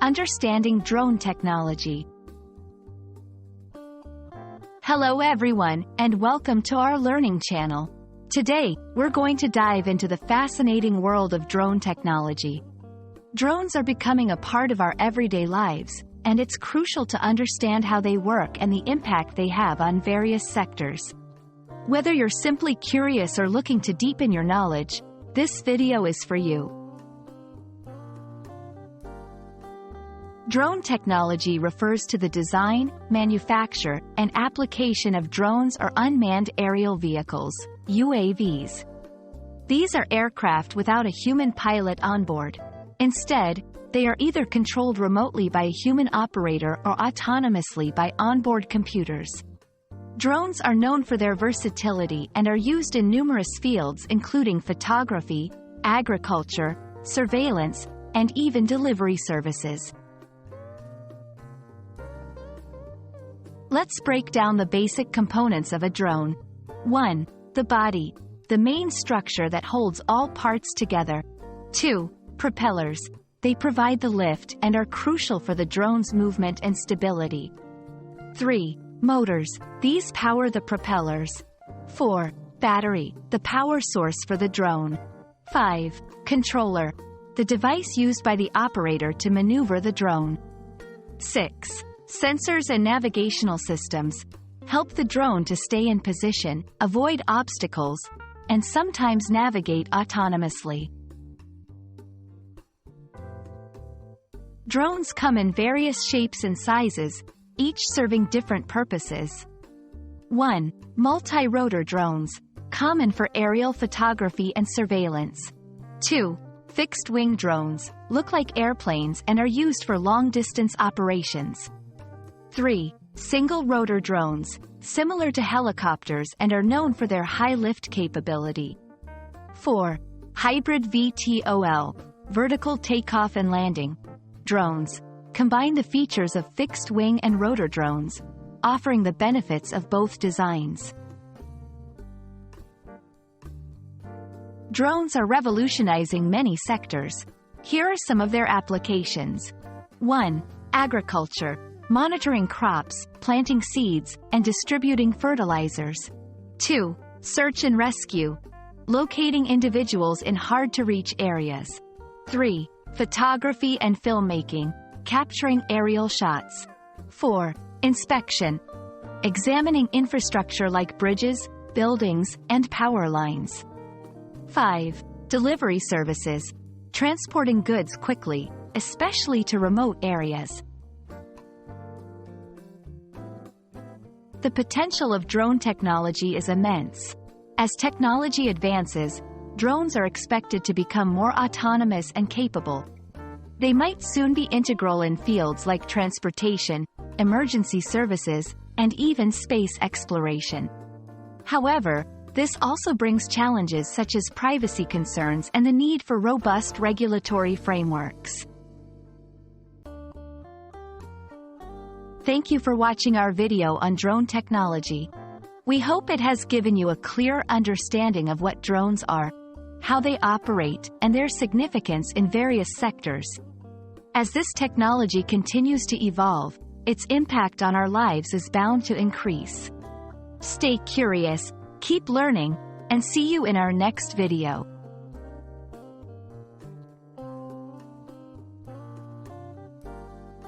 Understanding Drone Technology. Hello everyone, and welcome to our learning channel. Today, we're going to dive into the fascinating world of drone technology. Drones are becoming a part of our everyday lives, and it's crucial to understand how they work and the impact they have on various sectors. Whether you're simply curious or looking to deepen your knowledge, this video is for you. Drone technology refers to the design, manufacture, and application of drones or unmanned aerial vehicles, UAVs. These are aircraft without a human pilot on board. Instead, they are either controlled remotely by a human operator or autonomously by onboard computers. Drones are known for their versatility and are used in numerous fields including photography, agriculture, surveillance, and even delivery services. Let's break down the basic components of a drone. 1. The body, the main structure that holds all parts together. 2. Propellers. They provide the lift and are crucial for the drone's movement and stability. 3. Motors. These power the propellers. 4. Battery, the power source for the drone. 5. Controller, the device used by the operator to maneuver the drone. 6. Sensors and navigational systems help the drone to stay in position, avoid obstacles, and sometimes navigate autonomously. Drones come in various shapes and sizes, each serving different purposes. 1. Multi-rotor drones, common for aerial photography and surveillance. 2. Fixed-wing drones, look like airplanes and are used for long-distance operations. 3. Single-rotor drones, similar to helicopters and are known for their high lift capability. 4. Hybrid VTOL, vertical takeoff and landing drones, combine the features of fixed-wing and rotor drones, offering the benefits of both designs. Drones are revolutionizing many sectors. Here are some of their applications. 1. Agriculture, monitoring crops, planting seeds, and distributing fertilizers. 2. Search and rescue, locating individuals in hard-to-reach areas. 3. Photography and filmmaking, capturing aerial shots. 4. Inspection, examining infrastructure like bridges, buildings, and power lines. 5. Delivery services, transporting goods quickly, especially to remote areas. The potential of drone technology is immense. As technology advances, drones are expected to become more autonomous and capable. They might soon be integral in fields like transportation, emergency services, and even space exploration. However, this also brings challenges such as privacy concerns and the need for robust regulatory frameworks. Thank you for watching our video on drone technology. We hope it has given you a clear understanding of what drones are, how they operate, and their significance in various sectors. As this technology continues to evolve, its impact on our lives is bound to increase. Stay curious, keep learning, and see you in our next video.